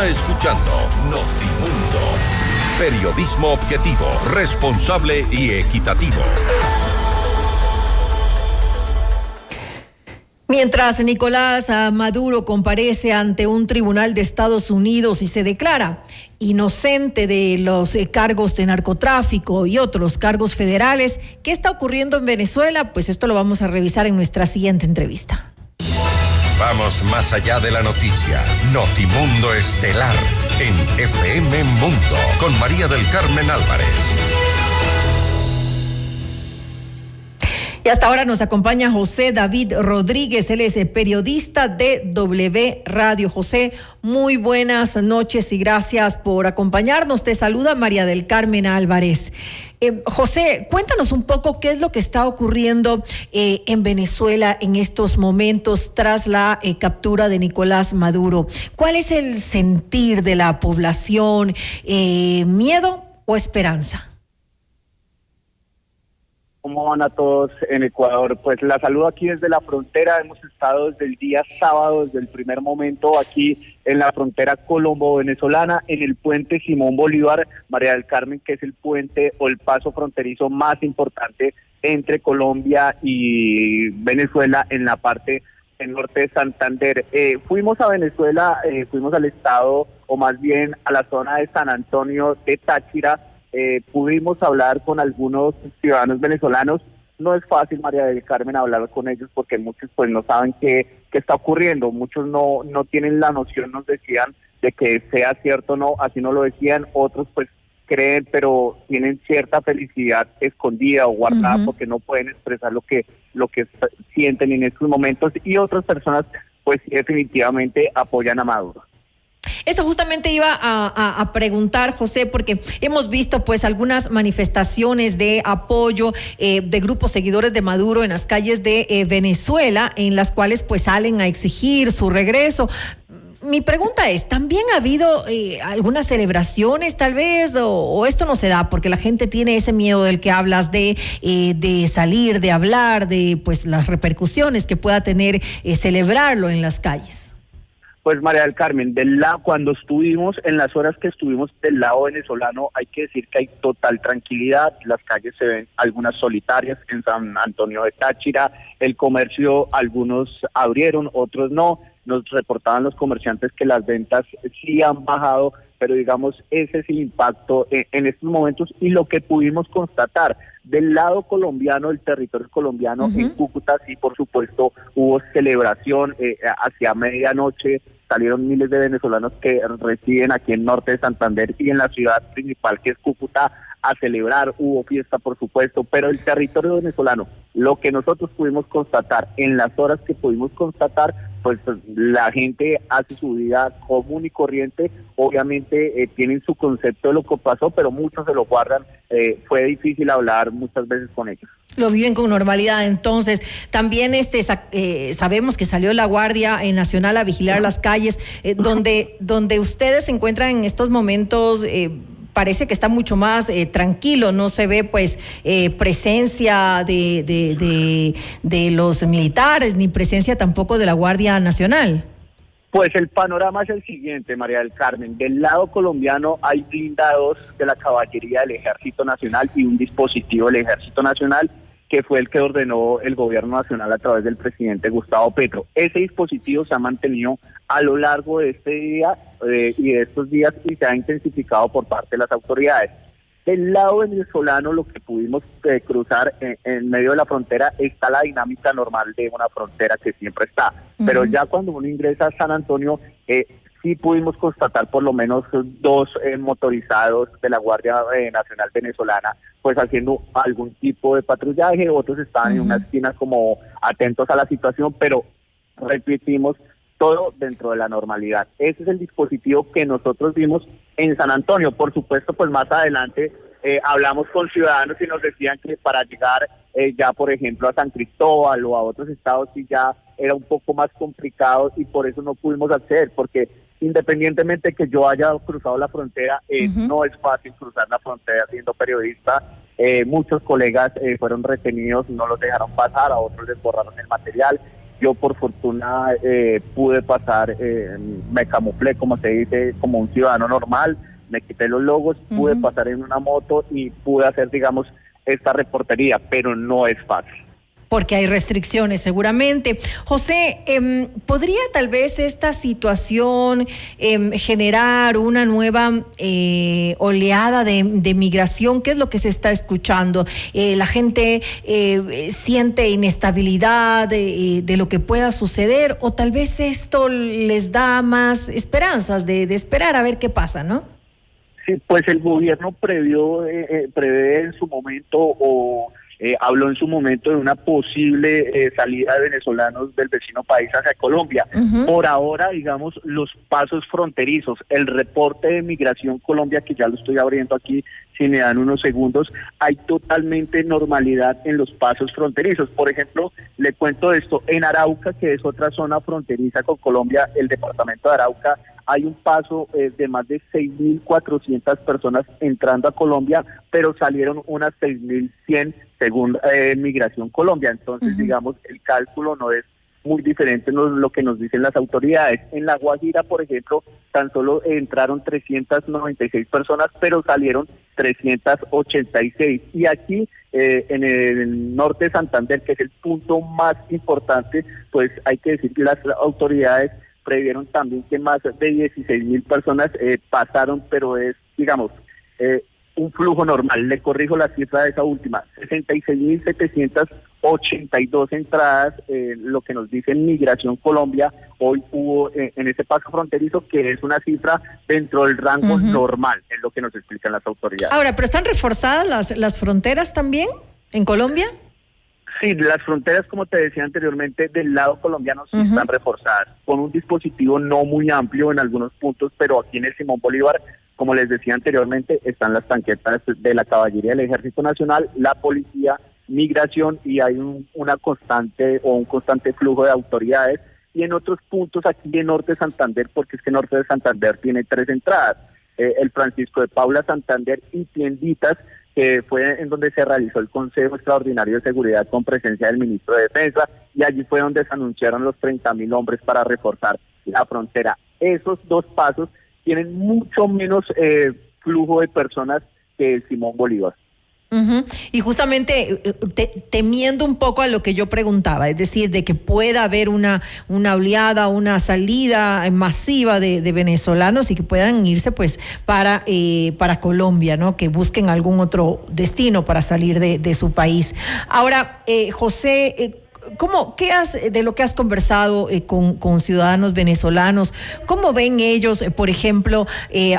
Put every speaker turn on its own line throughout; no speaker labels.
escuchando Notimundo. Periodismo objetivo, responsable y equitativo.
Mientras Nicolás Maduro comparece ante un tribunal de Estados Unidos y se declara inocente de los cargos de narcotráfico y otros cargos federales, ¿qué está ocurriendo en Venezuela? Pues esto lo vamos a revisar en nuestra siguiente entrevista.
Vamos más allá de la noticia. Notimundo Estelar en FM Mundo con María del Carmen Álvarez.
Y hasta ahora nos acompaña José David Rodríguez, él es periodista de W Radio. José, muy buenas noches y gracias por acompañarnos. Te saluda María del Carmen Álvarez. José, cuéntanos un poco qué es lo que está ocurriendo en Venezuela en estos momentos tras la captura de Nicolás Maduro. ¿Cuál es el sentir de la población? ¿Miedo o esperanza?
¿Cómo van a todos en Ecuador? Pues la saludo aquí desde la frontera. Hemos estado desde el día sábado, desde el primer momento aquí en la frontera colombo-venezolana, en el puente Simón Bolívar, María del Carmen, que es el puente o el paso fronterizo más importante entre Colombia y Venezuela en la parte del norte de Santander. Fuimos a Venezuela, fuimos al estado, o más bien a la zona de San Antonio de Táchira. Pudimos hablar con algunos ciudadanos venezolanos. No es fácil, María del Carmen, hablar con ellos porque muchos pues no saben qué está ocurriendo. Muchos no tienen la noción, nos decían, de que sea cierto o no, así no lo decían. Otros pues creen, pero tienen cierta felicidad escondida o guardada porque no pueden expresar lo que sienten en estos momentos. Y otras personas pues definitivamente apoyan a Maduro.
Eso justamente iba a preguntar, José, porque hemos visto pues algunas manifestaciones de apoyo de grupos seguidores de Maduro en las calles de Venezuela, en las cuales pues salen a exigir su regreso. Mi pregunta es, ¿también ha habido algunas celebraciones tal vez o esto no se da porque la gente tiene ese miedo del que hablas de salir, de hablar, de pues las repercusiones que pueda tener celebrarlo en las calles?
Pues María del Carmen, cuando estuvimos, en las horas que estuvimos del lado venezolano, hay que decir que hay total tranquilidad. Las calles se ven algunas solitarias en San Antonio de Táchira, el comercio, algunos abrieron, otros no. Nos reportaban los comerciantes que las ventas sí han bajado, pero digamos ese es el impacto en estos momentos. Y lo que pudimos constatar del lado colombiano, del territorio colombiano, en Cúcuta sí, por supuesto, hubo celebración hacia medianoche. Salieron miles de venezolanos que residen aquí en norte de Santander y en la ciudad principal, que es Cúcuta, a celebrar. Hubo fiesta, por supuesto, pero el territorio venezolano, lo que nosotros pudimos constatar, en las horas que pudimos constatar, pues la gente hace su vida común y corriente. Obviamente tienen su concepto de lo que pasó, pero muchos se lo guardan. Fue difícil hablar muchas veces con ellos.
Lo viven con normalidad. Entonces, también sabemos que salió la Guardia Nacional a vigilar las calles, donde ustedes se encuentran en estos momentos. Parece que está mucho más tranquilo, no se ve pues presencia de los militares, ni presencia tampoco de la Guardia Nacional.
Pues el panorama es el siguiente, María del Carmen. Del lado colombiano hay blindados de la caballería del Ejército Nacional y un dispositivo del Ejército Nacional que fue el que ordenó el gobierno nacional a través del presidente Gustavo Petro. Ese dispositivo se ha mantenido a lo largo de este día y de estos días y se ha intensificado por parte de las autoridades. Del lado venezolano, lo que pudimos cruzar en medio de la frontera, está la dinámica normal de una frontera que siempre está. Pero ya cuando uno ingresa a San Antonio, sí pudimos constatar por lo menos dos motorizados de la Guardia Nacional Venezolana, pues haciendo algún tipo de patrullaje. Otros estaban en una esquina como atentos a la situación, pero repetimos, todo dentro de la normalidad. Ese es el dispositivo que nosotros vimos en San Antonio. Por supuesto, pues más adelante hablamos con ciudadanos y nos decían que para llegar ya, por ejemplo, a San Cristóbal o a otros estados sí ya era un poco más complicado y por eso no pudimos acceder, porque independientemente que yo haya cruzado la frontera, no es fácil cruzar la frontera siendo periodista. Muchos colegas fueron retenidos, no los dejaron pasar, a otros les borraron el material. Yo por fortuna pude pasar, me camuflé, como se dice, como un ciudadano normal, me quité los logos, pude pasar en una moto y pude hacer, digamos, esta reportería, pero no es fácil.
Porque hay restricciones seguramente. José, ¿podría tal vez esta situación generar una nueva oleada de migración? ¿Qué es lo que se está escuchando? La gente siente inestabilidad de lo que pueda suceder, o tal vez esto les da más esperanzas de esperar a ver qué pasa, ¿no?
Sí, pues el gobierno prevé en su momento habló en su momento de una posible salida de venezolanos del vecino país hacia Colombia. Por ahora, digamos, los pasos fronterizos, el reporte de Migración Colombia, que ya lo estoy abriendo aquí, si me dan unos segundos, hay totalmente normalidad en los pasos fronterizos. Por ejemplo, le cuento esto, en Arauca, que es otra zona fronteriza con Colombia, el departamento de Arauca, hay un paso de más de 6.400 personas entrando a Colombia, pero salieron unas 6.100 según Migración Colombia. Entonces, digamos, el cálculo no es muy diferente lo que nos dicen las autoridades. En La Guajira, por ejemplo, tan solo entraron 396 personas, pero salieron 386. Y aquí, en el norte de Santander, que es el punto más importante, pues hay que decir que las autoridades previeron también que más de 16.000 personas pasaron, pero es, digamos, un flujo normal. Le corrijo la cifra de esa última, 66.782 entradas, lo que nos dice Migración Colombia. Hoy hubo en ese paso fronterizo, que es una cifra dentro del rango normal, es lo que nos explican las autoridades.
Ahora, ¿pero están reforzadas las fronteras también en Colombia?
Sí, las fronteras, como te decía anteriormente, del lado colombiano sí están reforzadas, con un dispositivo no muy amplio en algunos puntos, pero aquí en el Simón Bolívar, como les decía anteriormente, están las tanquetas de la caballería del Ejército Nacional, la policía, migración, y hay un constante flujo de autoridades. Y en otros puntos aquí en Norte de Santander, porque es que Norte de Santander tiene 3 entradas, el Francisco de Paula Santander y Tienditas, que fue en donde se realizó el Consejo Extraordinario de Seguridad con presencia del Ministro de Defensa, y allí fue donde se anunciaron los 30.000 hombres para reforzar la frontera. Esos 2 pasos tienen mucho menos flujo de personas que el Simón Bolívar.
Y justamente temiendo un poco a lo que yo preguntaba, es decir, de que pueda haber una oleada, una salida masiva de venezolanos y que puedan irse pues para Colombia, ¿no? Que busquen algún otro destino para salir de su país. Ahora, José, de lo que has conversado con ciudadanos venezolanos, cómo ven ellos, por ejemplo,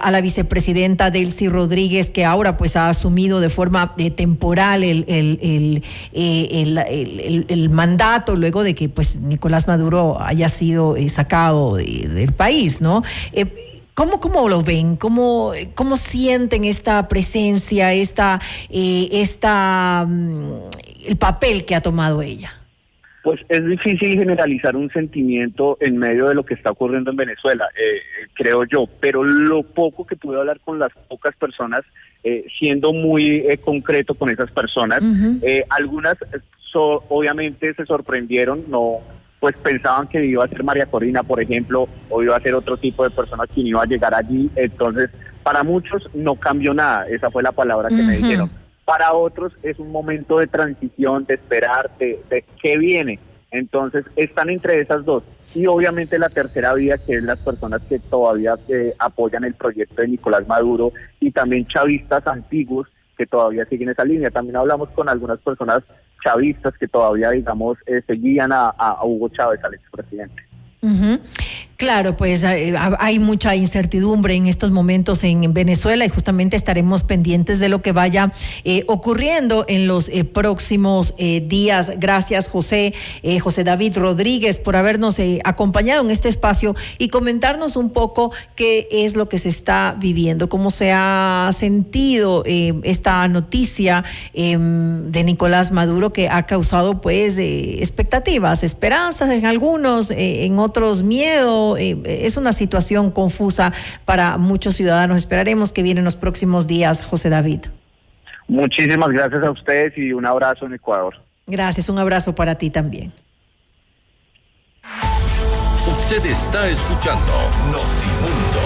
a la vicepresidenta Delcy Rodríguez, que ahora pues ha asumido de forma temporal el mandato luego de que pues Nicolás Maduro haya sido sacado del país, ¿no? ¿Cómo lo ven? ¿Cómo sienten esta presencia, el papel que ha tomado ella?
Pues es difícil generalizar un sentimiento en medio de lo que está ocurriendo en Venezuela, creo yo, pero lo poco que pude hablar con las pocas personas, siendo muy concreto con esas personas, algunas obviamente se sorprendieron, no, pues pensaban que iba a ser María Corina, por ejemplo, o iba a ser otro tipo de persona quien iba a llegar allí. Entonces, para muchos no cambió nada, esa fue la palabra que me dijeron. Para otros es un momento de transición, de esperar, de qué viene. Entonces están entre esas dos. Y obviamente la tercera vía, que es las personas que todavía apoyan el proyecto de Nicolás Maduro, y también chavistas antiguos que todavía siguen esa línea. También hablamos con algunas personas chavistas que todavía, digamos, seguían a Hugo Chávez, al expresidente.
Claro, pues hay mucha incertidumbre en estos momentos en Venezuela, y justamente estaremos pendientes de lo que vaya ocurriendo en los próximos días. Gracias, José David Rodríguez, por habernos acompañado en este espacio y comentarnos un poco qué es lo que se está viviendo, cómo se ha sentido esta noticia de Nicolás Maduro, que ha causado pues expectativas, esperanzas en algunos, en otros miedo. Es una situación confusa para muchos ciudadanos. Esperaremos que vienen los próximos días, José David.
Muchísimas gracias a ustedes y un abrazo en Ecuador.
Gracias, un abrazo para ti también.
Usted está escuchando Notimundo.